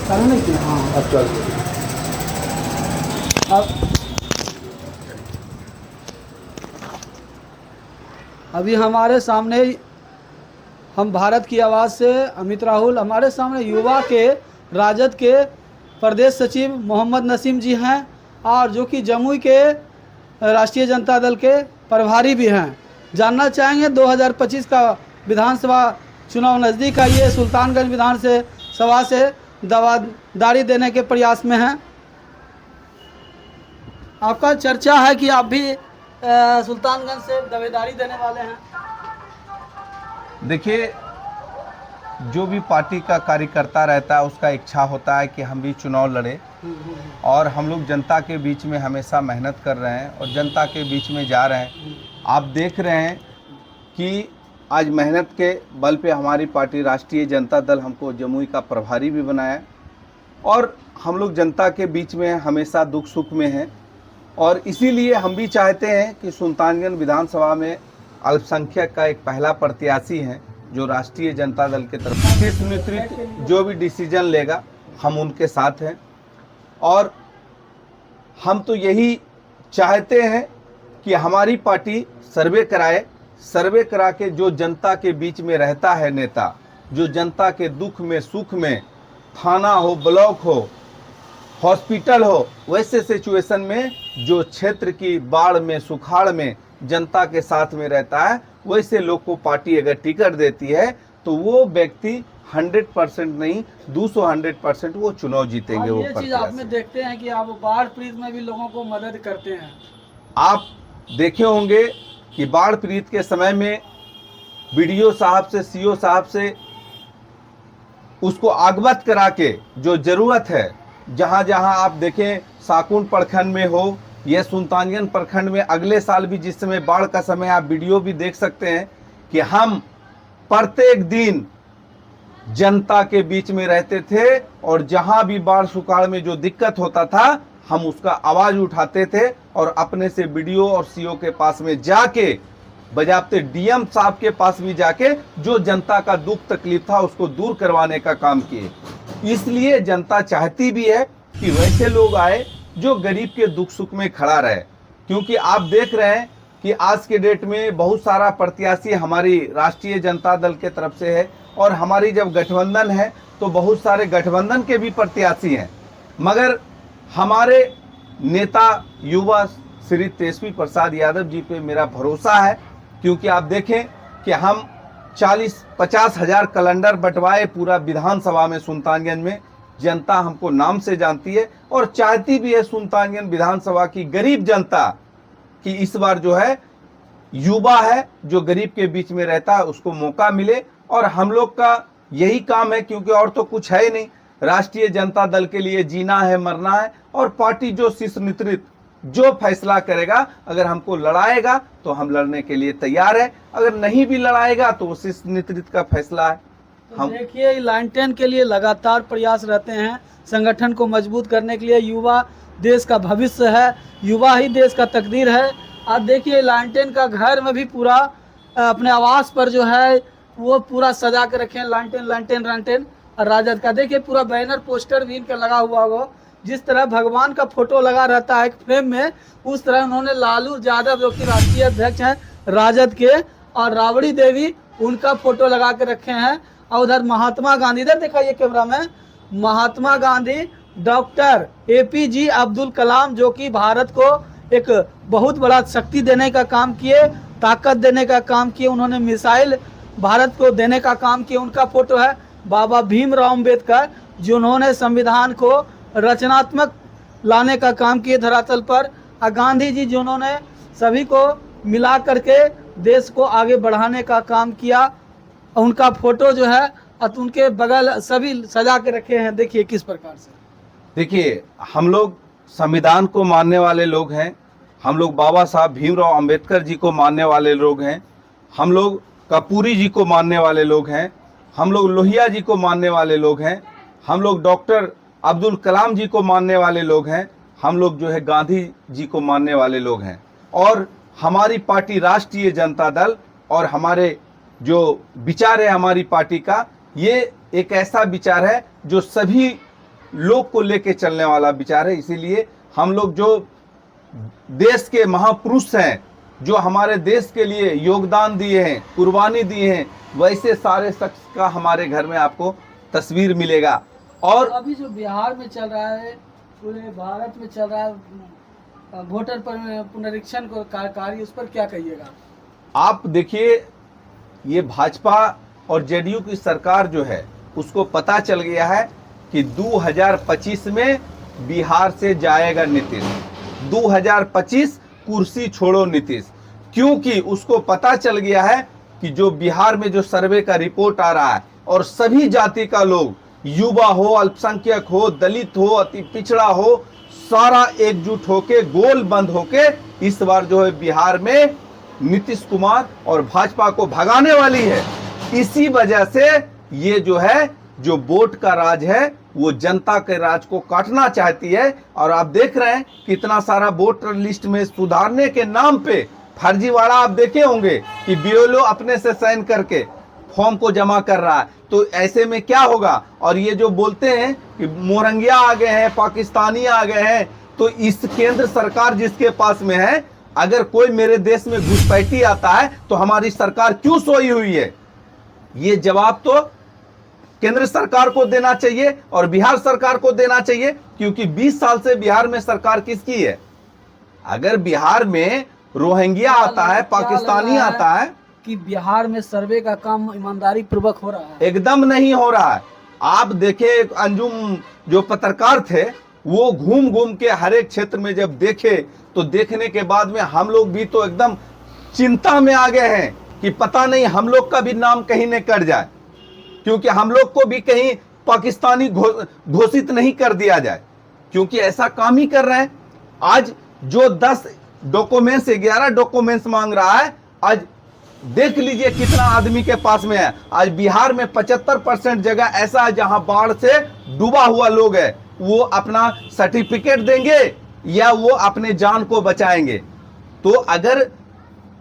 चालू नहीं किया। हाँ अब चल अब अभी हमारे सामने हम भारत की आवाज़ से अमित राहुल, हमारे सामने युवा के राजद के प्रदेश सचिव मोहम्मद नसीम जी हैं और जो कि जमुई के राष्ट्रीय जनता दल के प्रभारी भी हैं। जानना चाहेंगे 2025 का विधानसभा चुनाव नज़दीक आई है, सुल्तानगंज विधानसभा से दावेदारी देने के प्रयास में हैं। आपका चर्चा है कि आप भी सुल्तानगंज से दावेदारी देने वाले हैं। देखिए, जो भी पार्टी का कार्यकर्ता रहता है उसका इच्छा होता है कि हम भी चुनाव लड़े और हम लोग जनता के बीच में हमेशा मेहनत कर रहे हैं और जनता के बीच में जा रहे हैं। आप देख रहे हैं कि आज मेहनत के बल पे हमारी पार्टी राष्ट्रीय जनता दल हमको जमुई का प्रभारी भी बनाया और हम लोग जनता के बीच में हमेशा दुख सुख में हैं और इसीलिए हम भी चाहते हैं कि सुल्तानगंज विधानसभा में अल्पसंख्यक का एक पहला प्रत्याशी है जो राष्ट्रीय जनता दल के तरफ शीर्ष नेतृत्व जो भी डिसीजन लेगा हम उनके साथ हैं। और हम तो यही चाहते हैं कि हमारी पार्टी सर्वे कराए, सर्वे करा के जो जनता के बीच में रहता है नेता, जो जनता के दुख में सुख में, थाना हो, ब्लॉक हो, हॉस्पिटल हो, वैसे सिचुएशन में जो क्षेत्र की बाढ़ में सुखाड़ में जनता के साथ में रहता है, वैसे लोग को पार्टी अगर टिकट देती है तो वो व्यक्ति 100% नहीं 200% वो चुनाव जीतेंगे। वो ये चीज आप में देखते हैं कि आप बाढ़ पीड़ित में भी लोगों को मदद करते हैं। आप देखे होंगे कि बाढ़ पीड़ित के समय में बीडीओ साहब से, सीओ साहब से उसको अवगत करा के जो जरूरत है, जहां जहां आप देखें साकुन प्रखंड में हो यह सुल्तानगंज प्रखंड में अगले साल भी जिस समय बाढ़ का समय आप वीडियो भी देख सकते हैं कि हम प्रत्येक दिन जनता के बीच में रहते थे और जहां भी बाढ़ सुखाड़ में जो दिक्कत होता था हम उसका आवाज उठाते थे और अपने से बीडीओ और सीओ के पास में जाके बजाते डीएम साहब के पास भी जाके जो जनता का दुख तकलीफ था उसको दूर करवाने का काम किए। इसलिए जनता चाहती भी है कि वैसे लोग आए जो गरीब के दुख सुख में खड़ा रहे, क्योंकि आप देख रहे हैं कि आज के डेट में बहुत सारा प्रत्याशी हमारी राष्ट्रीय जनता दल के तरफ से है और हमारी जब गठबंधन है तो बहुत सारे गठबंधन के भी प्रत्याशी हैं, मगर हमारे नेता युवा श्री तेजस्वी प्रसाद यादव जी पे मेरा भरोसा है, क्योंकि आप देखें कि हम 40-50 हजार कैलेंडर बंटवाए पूरा विधानसभा में सुल्तानगंज में। जनता हमको नाम से जानती है और चाहती भी है सुल्तानगंज विधानसभा की गरीब जनता कि इस बार जो है युवा है जो गरीब के बीच में रहता है उसको मौका मिले। और हम लोग का यही काम है, क्योंकि और तो कुछ है ही नहीं। राष्ट्रीय जनता दल के लिए जीना है, मरना है और पार्टी जो शीर्ष नेतृत्व जो फैसला करेगा, अगर हमको लड़ाएगा तो हम लड़ने के लिए तैयार है, अगर नहीं भी लड़ाएगा तो वो शीर्ष नेतृत्व का फैसला है। तो देखिए, लालटेन के लिए लगातार प्रयास रहते हैं संगठन को मजबूत करने के लिए। युवा देश का भविष्य है, युवा ही देश का तकदीर है। आप देखिए, लालटेन का घर में भी पूरा अपने आवास पर जो है वो पूरा सजा के रखे हैं लालटेन लालटेन लालटेन। और राजद का देखिए पूरा बैनर पोस्टर भी इनका लगा हुआ हो, जिस तरह भगवान का फोटो लगा रहता है फ्रेम में, उस तरह उन्होंने लालू यादव जो कि राष्ट्रीय अध्यक्ष हैं राजद के, और राबड़ी देवी उनका फोटो लगा के रखे हैं। और उधर महात्मा गांधी, इधर दिखाइए कैमरा में, महात्मा गांधी, डॉक्टर APJ अब्दुल कलाम जो कि भारत को एक बहुत बड़ा शक्ति देने का काम किए, ताकत देने का काम किए, उन्होंने मिसाइल भारत को देने का काम किया, उनका फोटो है। बाबा भीमराव अम्बेडकर जिन्होंने संविधान को रचनात्मक लाने का काम किए धरातल पर, और गांधी जी जिन्होंने सभी को मिला करके देश को आगे बढ़ाने का काम किया, उनका फोटो जो है और उनके बगल सभी सजा के रखे हैं। देखिए किस प्रकार से। देखिए, हम लोग संविधान को मानने वाले लोग हैं, हम लोग बाबा साहब भीमराव अंबेडकर जी को मानने वाले लोग हैं, हम लोग कपूरी जी को मानने वाले लोग हैं, हम लोग लोहिया जी को मानने वाले लोग हैं, हम लोग डॉक्टर अब्दुल कलाम जी को मानने वाले लोग हैं, हम लोग जो है गांधी जी को मानने वाले लोग हैं। और हमारी पार्टी राष्ट्रीय जनता दल और हमारे जो विचार है हमारी पार्टी का, ये एक ऐसा विचार है जो सभी लोग को लेके चलने वाला विचार है। इसीलिए हम लोग जो देश के महापुरुष हैं, जो हमारे देश के लिए योगदान दिए हैं, कुर्बानी दिए हैं, वैसे सारे शख्स का हमारे घर में आपको तस्वीर मिलेगा। और अभी जो बिहार में चल रहा है, पूरे भारत में चल रहा है वोटर पुनरीक्षण को कार्य, उस पर क्या कहिएगा? आप देखिए, ये भाजपा और जेडीयू की सरकार जो है उसको पता चल गया है कि 2025 में बिहार से जाएगा नीतीश। 2025 कुर्सी छोड़ो नीतीश, क्योंकि उसको पता चल गया है कि जो बिहार में जो सर्वे का रिपोर्ट आ रहा है और सभी जाति का लोग, युवा हो, अल्पसंख्यक हो, दलित हो, अति पिछड़ा हो, सारा एकजुट होके गोल बंद होके इस बार जो है बिहार में नीतीश कुमार और भाजपा को भगाने वाली है। इसी वजह से ये जो है, जो वोट का राज है, वो जनता के राज को काटना चाहती है। और आप देख रहे हैं कितना सारा वोटर लिस्ट में सुधारने के नाम पे फर्जीवाड़ा आप देखे होंगे कि बीएलओ अपने से साइन करके फॉर्म को जमा कर रहा है। तो ऐसे में क्या होगा? और ये जो बोलते हैं कि मोरंगिया आ गए हैं, पाकिस्तानी आ गए हैं, तो इस केंद्र सरकार जिसके पास में है, अगर कोई मेरे देश में घुसपैठी आता है तो हमारी सरकार क्यों सोई हुई है? ये जवाब तो केंद्र सरकार को देना चाहिए और बिहार सरकार को देना चाहिए, क्योंकि 20 साल से बिहार में सरकार किसकी है? अगर बिहार में रोहिंग्या आता है, पाकिस्तानी आता है, कि बिहार में सर्वे का काम ईमानदारी पूर्वक हो रहा है? एकदम नहीं हो रहा है। आप देखे, अंजुम जो पत्रकार थे वो घूम घूम के हर एक क्षेत्र में जब देखे, तो देखने के बाद में हम लोग भी तो एकदम चिंता में आ गए हैं कि पता नहीं हम लोग का भी नाम कहीं न कट जाए, क्योंकि हम लोग को भी कहीं पाकिस्तानी घोषित नहीं कर दिया जाए, क्योंकि ऐसा काम ही कर रहे हैं। आज जो 10 डॉक्यूमेंट्स, 11 डॉक्यूमेंट्स मांग रहा है, आज देख लीजिए कितना आदमी के पास में है। आज बिहार में 75% जगह ऐसा है जहां बाढ़ से डूबा हुआ लोग है, वो अपना सर्टिफिकेट देंगे या वो अपने जान को बचाएंगे। तो अगर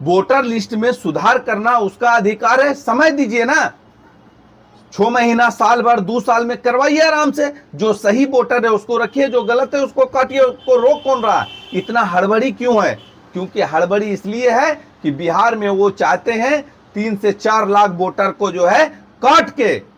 वोटर लिस्ट में सुधार करना उसका अधिकार है, समय दीजिए ना, 6 महीना, साल भर, 2 साल में करवाइए आराम से। जो सही वोटर है उसको रखिए, जो गलत है उसको काटिए। उसको रोक कौन रहा है? इतना हड़बड़ी क्यों है? क्योंकि हड़बड़ी इसलिए है कि बिहार में वो चाहते हैं 3 से 4 लाख वोटर को जो है काट के,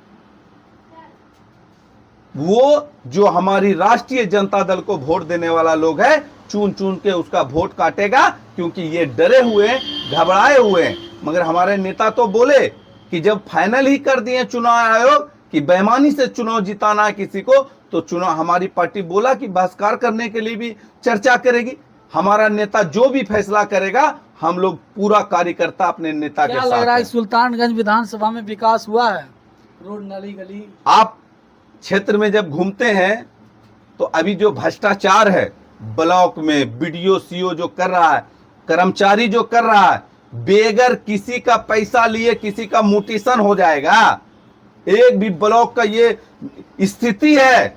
वो जो हमारी राष्ट्रीय जनता दल को वोट देने वाला लोग है, चुन चुन के उसका वोट काटेगा, क्योंकि ये डरे हुए, घबराए हुए हैं। मगर हमारे नेता तो बोले कि जब फाइनल ही कर दिए चुनाव आयोग कि बेईमानी से चुनाव जिताना है किसी को, तो चुनाव, हमारी पार्टी बोला कि बहिष्कार करने के लिए भी चर्चा करेगी। हमारा नेता जो भी फैसला करेगा, हम लोग पूरा कार्यकर्ता अपने नेता के साथ। क्या लग रहा है सुल्तानगंज विधानसभा में विकास हुआ है? रोड, नाली, गली, आप क्षेत्र में जब घूमते हैं तो अभी जो भ्रष्टाचार है ब्लॉक में, बीडीओ सीओ जो कर रहा है, कर्मचारी जो कर रहा है, बेगर किसी का पैसा लिए किसी का म्यूटेशन हो जाएगा। एक भी ब्लॉक का ये स्थिति है,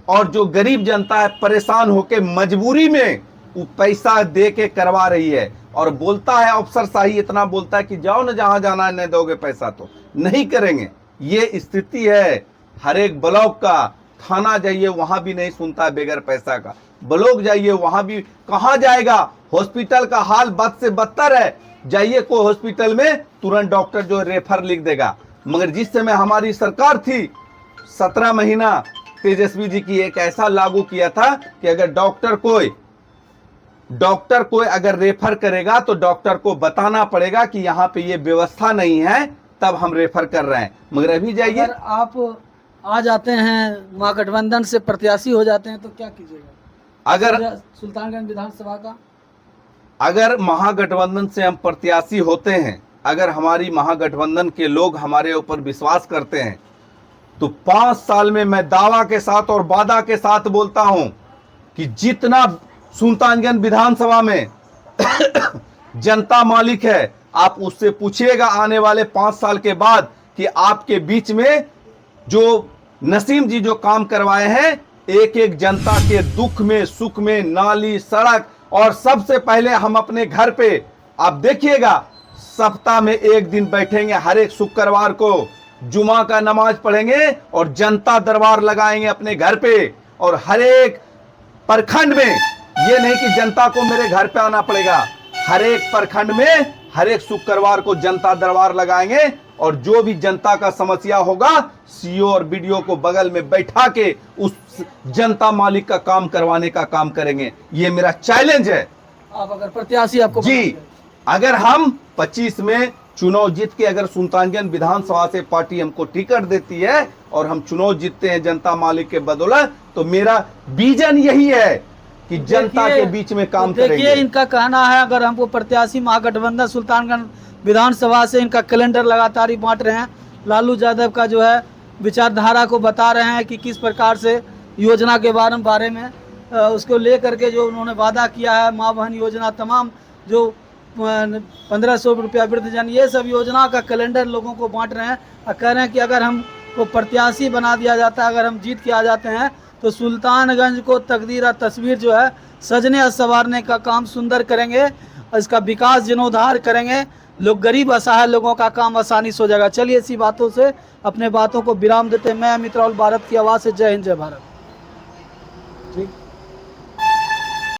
और जो गरीब जनता है परेशान होके मजबूरी में वो पैसा दे के करवा रही है। और बोलता है अफसरशाही, इतना बोलता है कि जाओ ना, जहां जाना है, नहीं दोगे पैसा तो नहीं करेंगे। ये स्थिति है हर एक ब्लॉक का। थाना जाइए वहां भी नहीं सुनता है बेगर पैसा का, ब्लॉक जाइए वहां भी कहां जाएगा। हॉस्पिटल का हाल बद से बदतर है, जाइए कोई हॉस्पिटल में तुरंत डॉक्टर जो रेफर लिख देगा। मगर जिस समय हमारी सरकार थी, 17 महीना तेजस्वी जी की एक ऐसा लागू किया था कि अगर डॉक्टर कोई अगर रेफर करेगा तो डॉक्टर को बताना पड़ेगा कि यहाँ पे ये व्यवस्था नहीं है, तब हम रेफर कर रहे हैं। मगर अभी जाइए, अगर आप आ जाते हैं महागठबंधन से प्रत्याशी हो जाते हैं तो क्या कीजिएगा? अगर सुल्तानगंज विधानसभा का, अगर महागठबंधन से हम प्रत्याशी होते हैं, अगर हमारी महागठबंधन के लोग हमारे ऊपर विश्वास करते हैं, तो 5 साल में मैं दावा के साथ और वादा के साथ बोलता हूं कि जितना सुल्तानगंज विधानसभा में जनता मालिक है, आप उससे पूछिएगा आने वाले 5 साल के बाद कि आपके बीच में जो नसीम जी जो काम करवाए हैं, एक एक जनता के दुख में, सुख में, नाली, सड़क, और सबसे पहले हम अपने घर पे, आप देखिएगा सप्ताह में 1 दिन बैठेंगे, हर एक शुक्रवार को जुमा का नमाज पढ़ेंगे और जनता दरबार लगाएंगे अपने घर पे। और हर एक प्रखंड में, ये नहीं कि जनता को मेरे घर पे आना पड़ेगा, हर एक प्रखंड में हर एक शुक्रवार को जनता दरबार लगाएंगे और जो भी जनता का समस्या होगा सीओ और बीडीओ को बगल में बैठा के उस जनता मालिक का काम करवाने का काम करेंगे। ये मेरा चैलेंज है। आप अगर प्रत्याशी आपको जी, अगर हम 25 में चुनाव जीत के अगर सुल्तानगंज विधानसभा से पार्टी हमको टिकट देती है और हम चुनाव जीतते हैं जनता मालिक के बदौलत, तो मेरा विजन यही है कि जनता के बीच में काम करेंगे। देखिए, इनका कहना है अगर हमको प्रत्याशी महागठबंधन सुल्तानगंज विधानसभा से, इनका कैलेंडर लगातार ही बांट रहे हैं। लालू यादव का जो है विचारधारा को बता रहे हैं कि किस प्रकार से योजना के बारे में उसको लेकर के जो उन्होंने वादा किया है, माँ बहन योजना, तमाम जो 1500 रुपया वृद्धजन, ये सब योजना का कैलेंडर लोगों को बांट रहे हैं और कह रहे हैं कि अगर हमको प्रत्याशी बना दिया जाता है, अगर हम जीत के आ जाते हैं तो सुल्तानगंज को तकदीर और तस्वीर जो है सजने और संवारने का काम सुंदर करेंगे, इसका विकास जीर्णोद्धार करेंगे, लोग गरीब असहाय लोगों का काम आसानी से हो जाएगा। चलिए इसी बातों से अपने बातों को विराम देते हैं। मैं अमित राहुल, भारत की आवाज़ से। जय हिंद, जय भारत। ठीक।